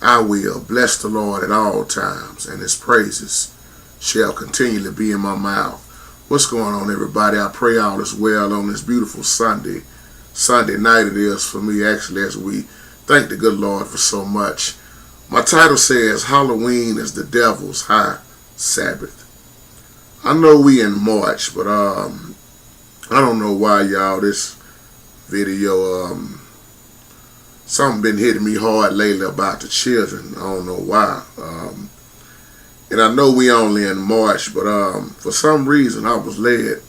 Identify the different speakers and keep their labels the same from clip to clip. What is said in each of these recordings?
Speaker 1: I will bless the Lord at all times, and his praises shall continually be in my mouth. What's going on, everybody? I pray all is well on this beautiful Sunday night it is for me, actually, as we thank the good Lord for so much. My title says, Halloween is the devil's high Sabbath. I know we in March, but I don't know why, y'all, this video, something been hitting me hard lately about the children. I don't know why. And I know we only in March, but for some reason I was led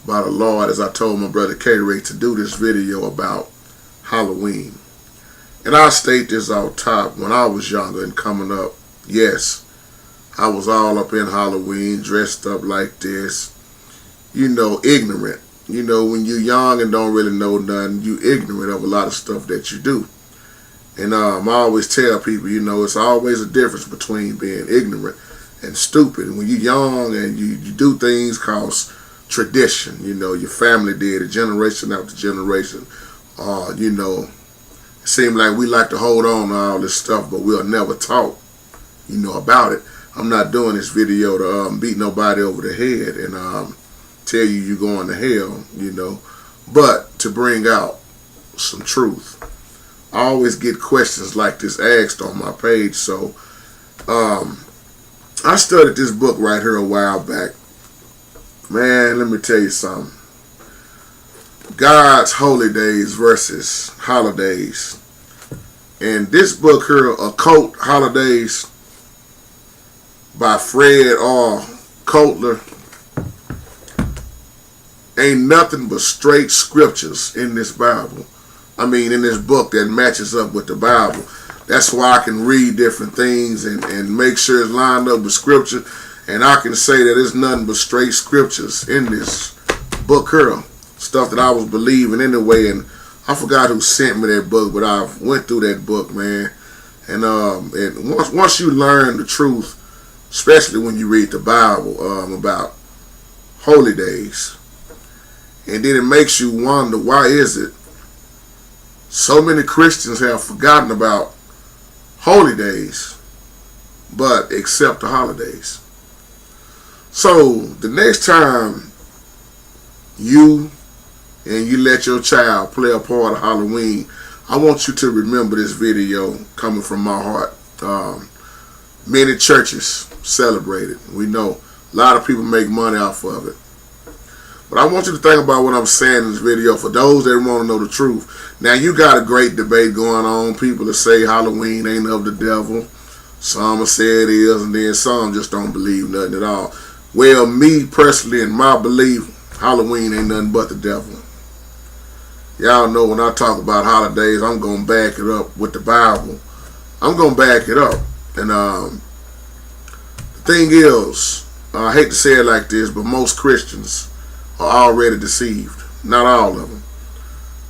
Speaker 1: by the Lord, as I told my brother K-Ray, to do this video about Halloween. And I'll state this out top. When I was younger and coming up, yes, I was all up in Halloween, dressed up like this, ignorant. When you're young and don't really know nothing, you ignorant of a lot of stuff that you do. And I always tell people, it's always a difference between being ignorant and stupid. And when you're young and you do things cause tradition, your family did it, generation after generation. It seems like we like to hold on to all this stuff, but we'll never talk, about it. I'm not doing this video to beat nobody over the head and tell you you're going to hell, but to bring out some truth. I always get questions like this asked on my page, so I studied this book right here a while back. Man, let me tell you something. God's holy days versus holidays. And this book here, Occult Holidays, by Fred R. Kotler, ain't nothing but straight scriptures in this Bible. In this book that matches up with the Bible. That's why I can read different things and make sure it's lined up with scripture. And I can say that it's nothing but straight scriptures in this book here. Stuff that I was believing anyway. And I forgot who sent me that book, but I went through that book, man. And once you learn the truth, especially when you read the Bible about holy days, and then it makes you wonder, why is it so many Christians have forgotten about holy days, but accept the holidays? So the next time you let your child play a part of Halloween, I want you to remember this video coming from my heart. Many churches celebrate it. We know a lot of people make money off of it. But I want you to think about what I'm saying in this video for those that want to know the truth. Now, you got a great debate going on. People that say Halloween ain't of the devil. Some will say it is, and then some just don't believe nothing at all. Well, me personally, in my belief, Halloween ain't nothing but the devil. Y'all know when I talk about holidays, I'm going to back it up with the Bible. I'm going to back it up. And the thing is, I hate to say it like this, but most Christians are already deceived. Not all of them,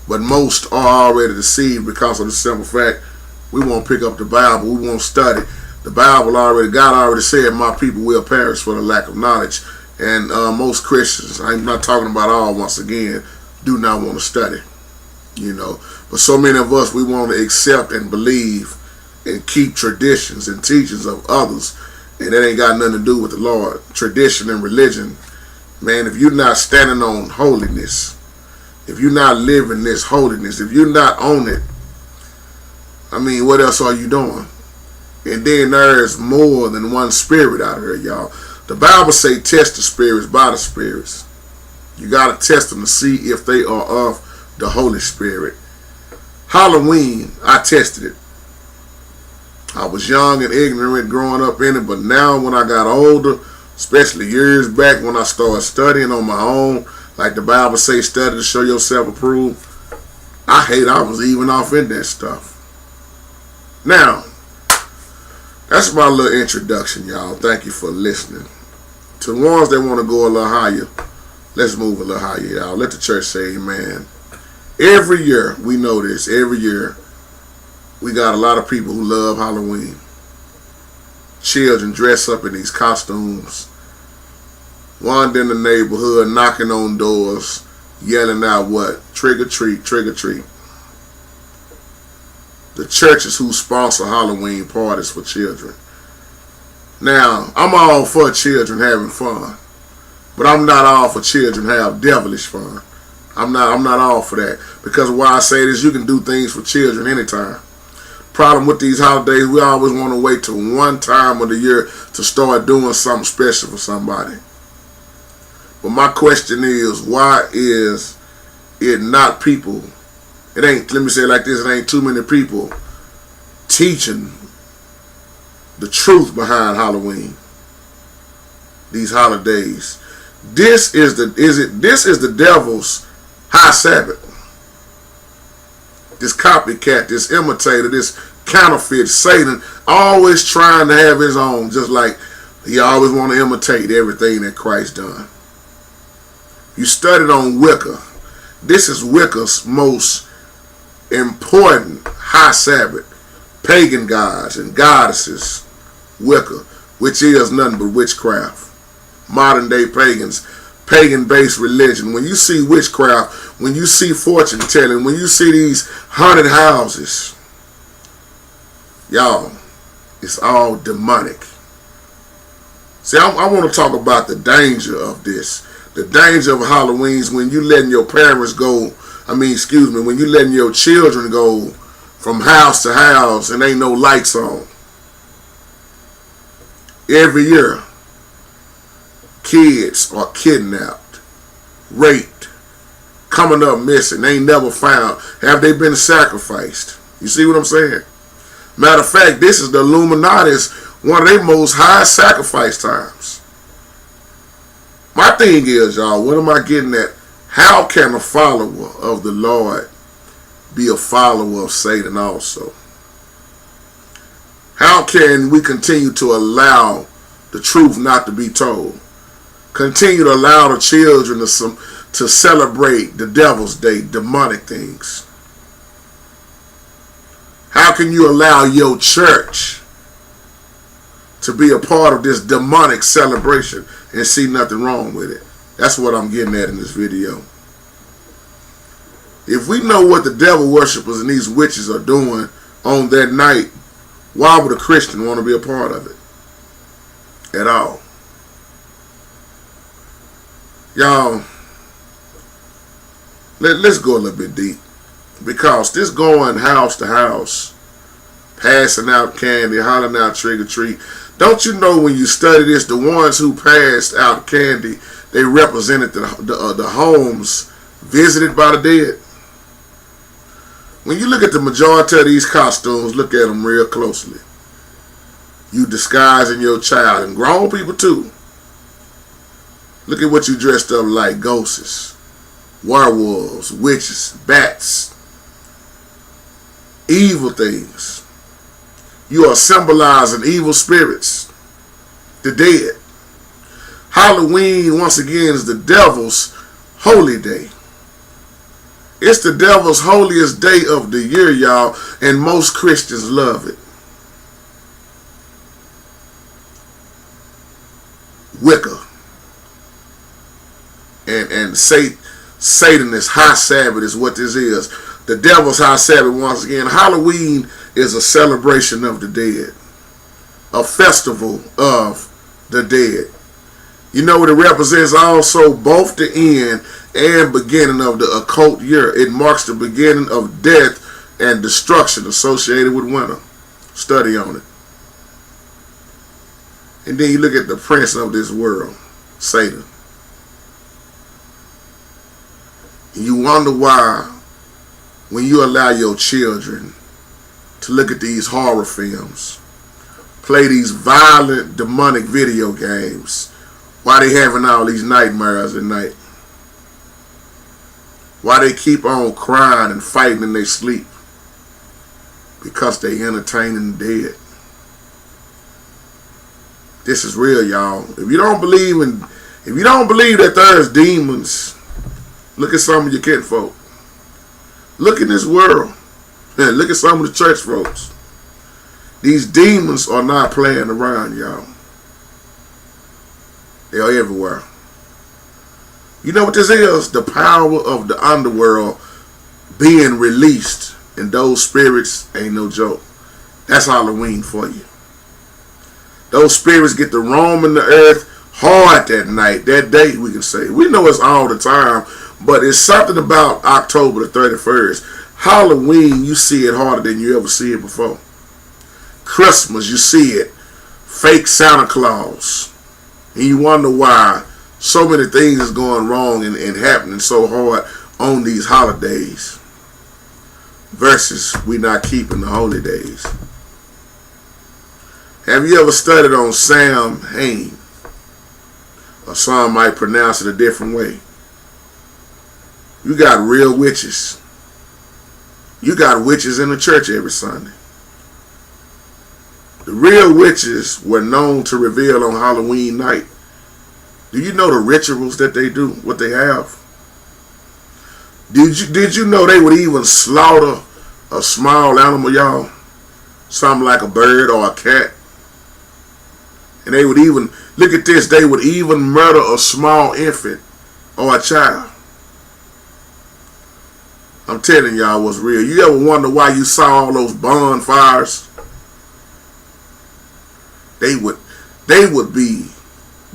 Speaker 1: but most are already deceived because of the simple fact we won't pick up the Bible, we won't study. The Bible God already said my people will perish for the lack of knowledge. And most Christians, I'm not talking about all once again, do not want to study. But so many of us, we want to accept and believe and keep traditions and teachings of others, and that ain't got nothing to do with the Lord. Tradition and religion, man, if you're not standing on holiness, if you're not living this holiness, if you're not on it, what else are you doing? And then there's more than one spirit out here, y'all. The Bible say test the spirits by the spirits. You got to test them to see if they are of the Holy Spirit. Halloween, I tested it. I was young and ignorant growing up in it, but now when I got older, especially years back when I started studying on my own, like the Bible say, study to show yourself approved, I was even off in that stuff. Now, that's my little introduction, y'all. Thank you for listening. To the ones that want to go a little higher, let's move a little higher, y'all. Let the church say amen. Every year, we know this, every year, we got a lot of people who love Halloween. Children dress up in these costumes, wander in the neighborhood, knocking on doors, yelling out what? Trick or treat, trick or treat. the churches who sponsor Halloween parties for children. Now, I'm all for children having fun, but I'm not all for children have devilish fun. I'm not all for that, because why I say this, you can do things for children anytime. Problem with these holidays, we always want to wait till one time of the year to start doing something special for somebody. But my question is, why is it not people? It ain't, let me say it like this, it ain't too many people teaching the truth behind Halloween, these holidays. This is the devil's high Sabbath. This copycat, this imitator, this counterfeit Satan, always trying to have his own, just like he always want to imitate everything that Christ done. You studied on Wicca. This is Wicca's most important high Sabbath. Pagan gods and goddesses, Wicca, which is nothing but witchcraft. Modern day pagans, pagan-based religion. When you see witchcraft, when you see fortune telling, when you see these haunted houses, y'all, it's all demonic. See, I want to talk about the danger of this. The danger of Halloween's when you letting your parents go, when you letting your children go from house to house and ain't no lights on. Every year, kids are kidnapped, raped, coming up missing. They ain't never found. Have they been sacrificed? You see what I'm saying? Matter of fact, this is the Illuminati's one of their most high sacrifice times. My thing is, y'all, what am I getting at? How can a follower of the Lord be a follower of Satan also? How can we continue to allow the truth not to be told? Continue to allow the children to celebrate the devil's day, demonic things. How can you allow your church to be a part of this demonic celebration and see nothing wrong with it? That's what I'm getting at in this video. If we know what the devil worshippers and these witches are doing on that night, why would a Christian want to be a part of it at all? Y'all, let's go a little bit deep, because this going house to house, passing out candy, hollering out trick or treat. Don't you know, when you study this, the ones who passed out candy, they represented the homes visited by the dead? When you look at the majority of these costumes, look at them real closely. You disguising your child, and grown people too. Look at what you dressed up like: ghosts, werewolves, witches, bats, evil things. You are symbolizing evil spirits, the dead. Halloween, once again, is the devil's holy day. It's the devil's holiest day of the year, y'all, and most Christians love it. Wicca and Satan is high Sabbath is what this is. The devil's high Sabbath, once again. Halloween is a celebration of the dead, a festival of the dead. You know what it represents? Also both the end and beginning of the occult year. It marks the beginning of death and destruction associated with winter. Study on it. And then you look at the prince of this world, Satan. And you wonder why, when you allow your children to look at these horror films, play these violent, demonic video games, why they having all these nightmares at night. Why they keep on crying and fighting in their sleep. Because they entertaining the dead. This is real, y'all. If you don't believe that there's demons, look at some of your kinfolk. Look in this world. And look at some of the church folks. These demons are not playing around, y'all. They are everywhere. You know what this is? The power of the underworld being released And those spirits ain't no joke. That's Halloween for you. Those spirits get to roaming the earth hard that night, that day, we can say. We know it's all the time, but it's something about October the 31st. Halloween, you see it harder than you ever see it before. Christmas, you see it. Fake Santa Claus. And you wonder why so many things is going wrong and happening so hard on these holidays. Versus we not keeping the holy days. Have you ever studied on Samhain? Or some might pronounce it a different way. You got real witches. You got witches in the church every Sunday. The real witches were known to reveal on Halloween night. Do you know the rituals that they do, what they have? Did you know they would even slaughter a small animal, y'all? Something like a bird or a cat. And they would even, look at this, they would even murder a small infant or a child. I'm telling y'all what's real. You ever wonder why you saw all those bonfires? They would be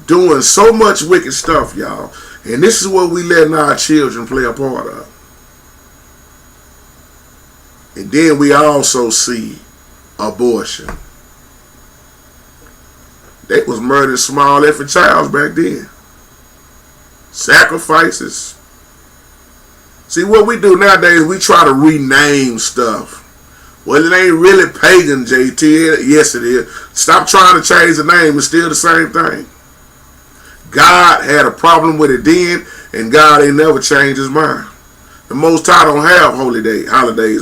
Speaker 1: doing so much wicked stuff, y'all. And this is what we letting our children play a part of. And then we also see abortion. They was murdering small infant childs back then. Sacrifices. See, what we do nowadays, we try to rename stuff. Well, it ain't really pagan, JT. Yes, it is. Stop trying to change the name. It's still the same thing. God had a problem with it then, and God ain't never changed his mind. The Most High don't have holidays.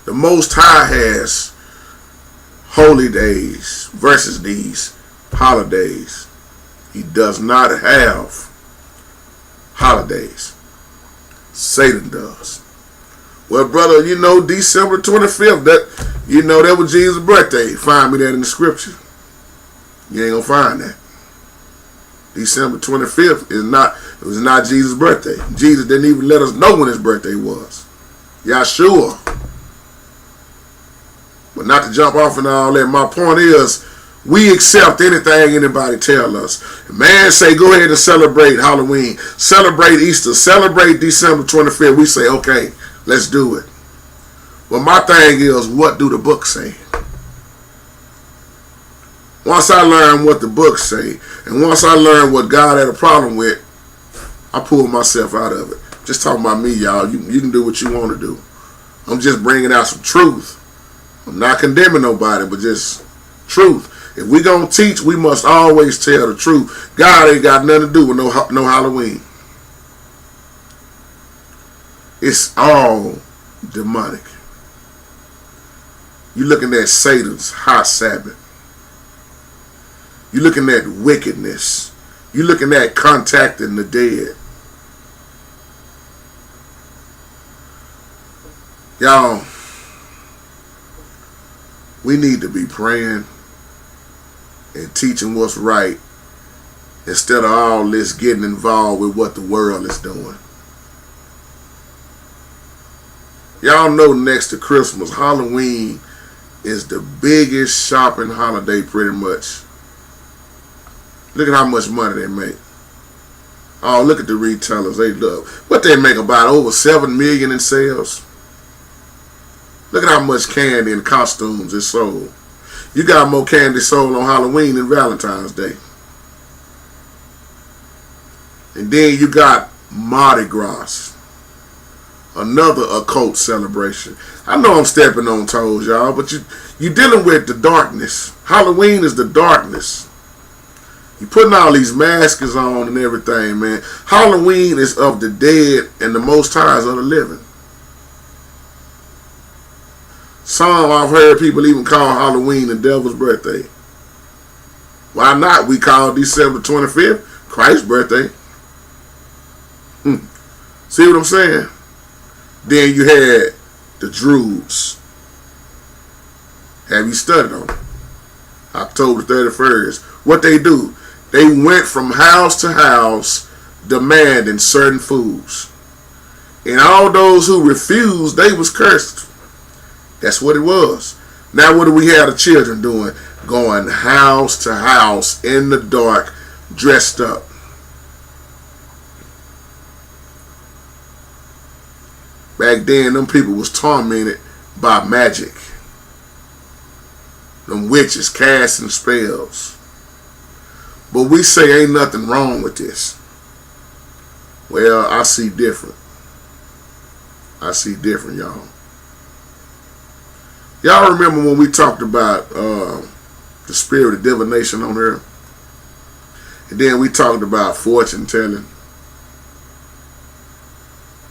Speaker 1: The Most High has holy days versus these holidays. He does not have holidays. Satan does. Well, brother, you know, December 25th, that was Jesus' birthday. Find me that in the scripture. You ain't gonna find that. December 25th was not Jesus' birthday. Jesus didn't even let us know when his birthday was. Yahshua. But not to jump off and all that, my point is, we accept anything anybody tell us. Man say, go ahead and celebrate Halloween, celebrate Easter, celebrate December 25th. We say, okay, let's do it. Well, my thing is, what do the books say? Once I learn what the books say, and once I learn what God had a problem with, I pull myself out of it. Just talking about me, y'all. You can do what you want to do. I'm just bringing out some truth. I'm not condemning nobody, but just truth. If we gonna teach, we must always tell the truth. God ain't got nothing to do with no Halloween. It's all demonic. You're looking at Satan's hot Sabbath. You're looking at wickedness. You're looking at contacting the dead. Y'all, we need to be praying and teaching what's right instead of all this getting involved with what the world is doing. Y'all know next to Christmas, Halloween is the biggest shopping holiday pretty much. Look at how much money they make. Oh, look at the retailers. They love. What they make, about over $7 million in sales. Look at how much candy and costumes is sold. You got more candy sold on Halloween than Valentine's Day. And then you got Mardi Gras. Another occult celebration. I know I'm stepping on toes, y'all, but you're dealing with the darkness. Halloween is the darkness. You're putting all these masks on and everything, man. Halloween is of the dead and the Most High is of the living. Some I've heard people even call Halloween the devil's birthday. Why not? We call December 25th Christ's birthday. See what I'm saying? Then you had the Druids. Have you studied on them? October 31st. What they do? They went from house to house demanding certain foods. And all those who refused, they was cursed. That's what it was. Now what do we have the children doing? Going house to house in the dark, dressed up. Back then, them people was tormented by magic. Them witches casting spells. But we say ain't nothing wrong with this. Well, I see different. I see different, y'all. Y'all remember when we talked about the spirit of divination on here? And then we talked about fortune telling.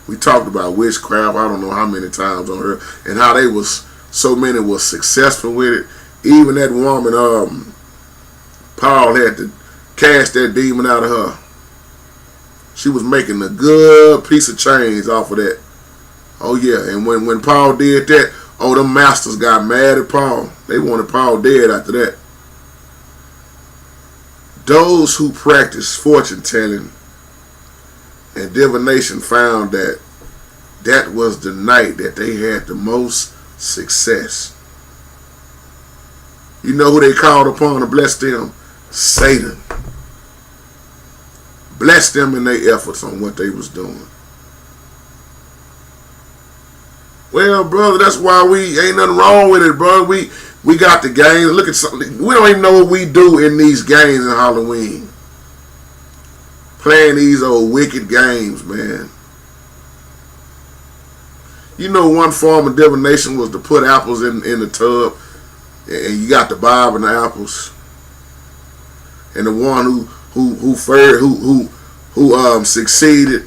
Speaker 1: We talked about witchcraft, I don't know how many times on here, and how they was, so many was successful with it. Even that woman, Paul had to cast that demon out of her. She was making a good piece of change off of that. Oh yeah, and when Paul did that, oh, them masters got mad at Paul. They wanted Paul dead after that. Those who practice fortune telling and divination found that that was the night that they had the most success. You know who they called upon to bless them? Satan. Bless them in their efforts on what they was doing. Well, brother, that's why we ain't nothing wrong with it, bro. We got the games. Look at something. We don't even know what we do in these games in Halloween. Playing these old wicked games, man. You know, one form of divination was to put apples in the tub, and you got the bob and the apples. And the one who succeeded,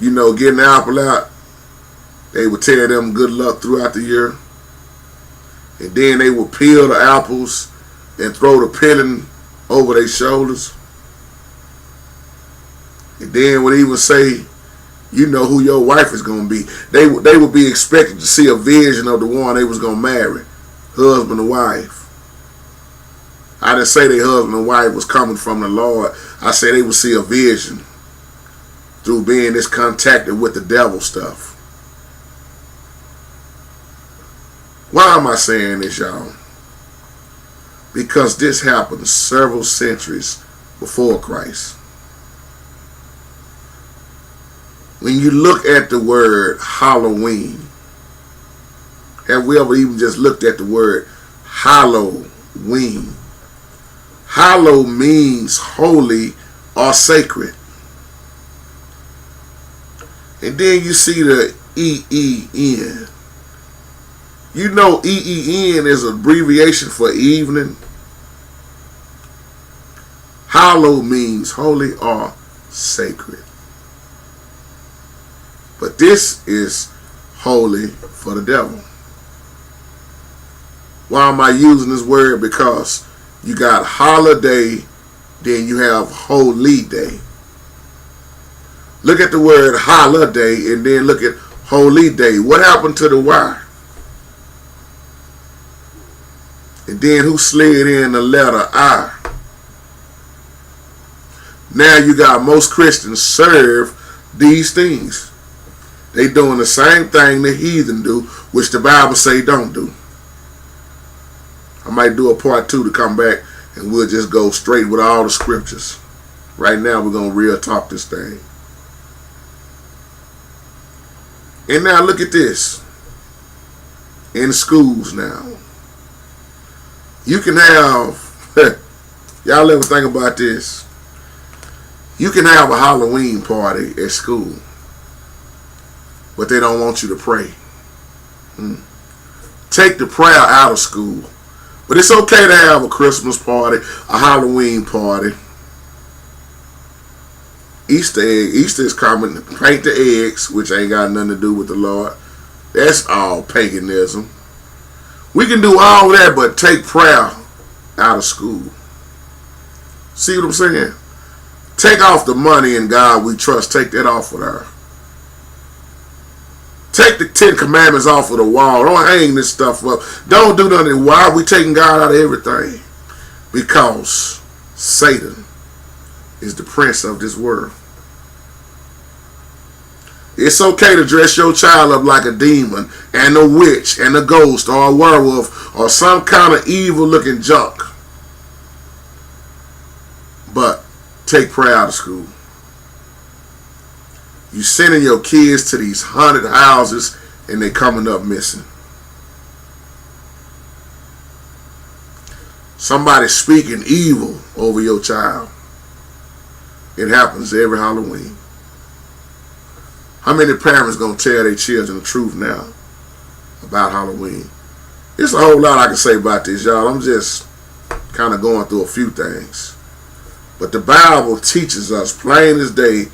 Speaker 1: you know, getting the apple out, they would tell them good luck throughout the year. And then they would peel the apples and throw the peeling over their shoulders. And then would even say, you know who your wife is going to be. They would be expected to see a vision of the one they was going to marry. Husband and wife. I didn't say their husband and wife was coming from the Lord. I say they would see a vision through being this contacted with the devil stuff. Why am I saying this, y'all? Because this happened several centuries before Christ. When you look at the word Halloween, have we ever even just looked at the word Halloween? Hallow means holy or sacred. And then you see the E-E-N. You know E-E-N is an abbreviation for evening. Hallow means holy or sacred. But this is holy for the devil. Why am I using this word? Because you got holiday, then you have holy day. Look at the word holiday and then look at holy day. What happened to the Y? And then who slid in the letter I? Now you got most Christians serve these things. They doing the same thing the heathen do, which the Bible say don't do. I might do a part 2 to come back and we'll just go straight with all the scriptures. Right now we're going to real talk this thing. And now look at this. In schools now. You can have, y'all ever think about this? You can have a Halloween party at school, but they don't want you to pray. Take the prayer out of school. But it's okay to have a Christmas party, a Halloween party. Easter egg. Easter is coming. Paint the eggs, which ain't got nothing to do with the Lord. That's all paganism. We can do all that, but take prayer out of school. See what I'm saying? Take off the money in God we trust. Take that off of her. Take the 10 Commandments off of the wall. Don't hang this stuff up. Don't do nothing. Why are we taking God out of everything? Because Satan is the prince of this world. It's okay to dress your child up like a demon and a witch and a ghost or a werewolf or some kind of evil looking junk. But take prayer out of school. You sending your kids to these haunted houses and they coming up missing. Somebody speaking evil over your child. It happens every Halloween. How many parents gonna tell their children the truth now about Halloween? There's a whole lot I can say about this, y'all. I'm just kind of going through a few things. But the Bible teaches us plain as day,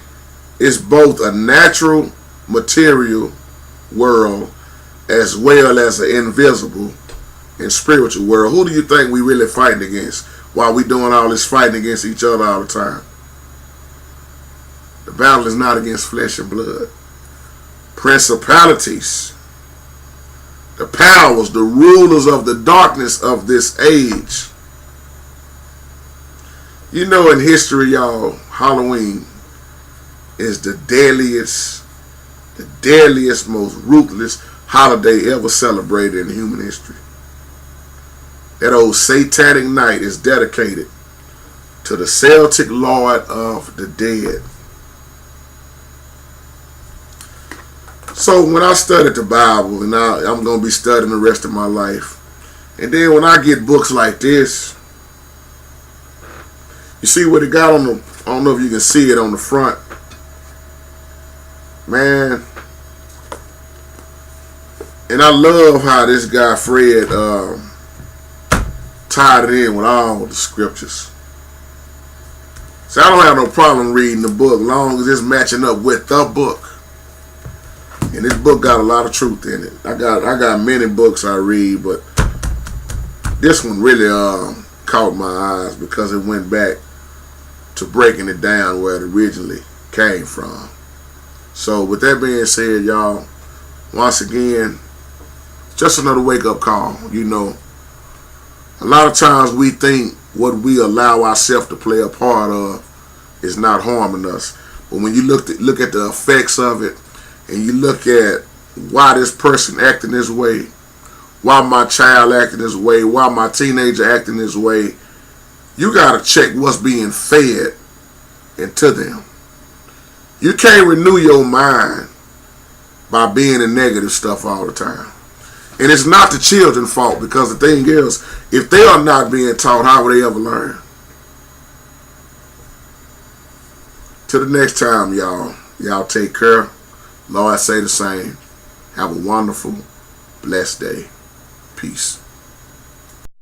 Speaker 1: it's both a natural, material world as well as an invisible and spiritual world. Who do you think we really fighting against while we doing all this fighting against each other all the time? The battle is not against flesh and blood. Principalities, the powers, the rulers of the darkness of this age. You know, in history, y'all, Halloween is the deadliest, most ruthless holiday ever celebrated in human history. That old satanic night is dedicated to the Celtic Lord of the dead. So when I studied the Bible, and I'm going to be studying the rest of my life, and then when I get books like this, you see what it got on the, I don't know if you can see it on the front. Man. And I love how this guy, Fred, tied it in with all the scriptures. So I don't have no problem reading the book, long as it's matching up with the book. And this book got a lot of truth in it. I got many books I read, but this one really caught my eyes because it went back to breaking it down where it originally came from. So with that being said, y'all, once again, just another wake-up call. You know, a lot of times we think what we allow ourselves to play a part of is not harming us. But when you look at the effects of it, and you look at why this person acting this way, why my child acting this way, why my teenager acting this way, you got to check what's being fed into them. You can't renew your mind by being in negative stuff all the time. And it's not the children's fault, because the thing is, if they are not being taught, how will they ever learn? Till the next time, y'all take care. Lord, I say the same. Have a wonderful, blessed day. Peace.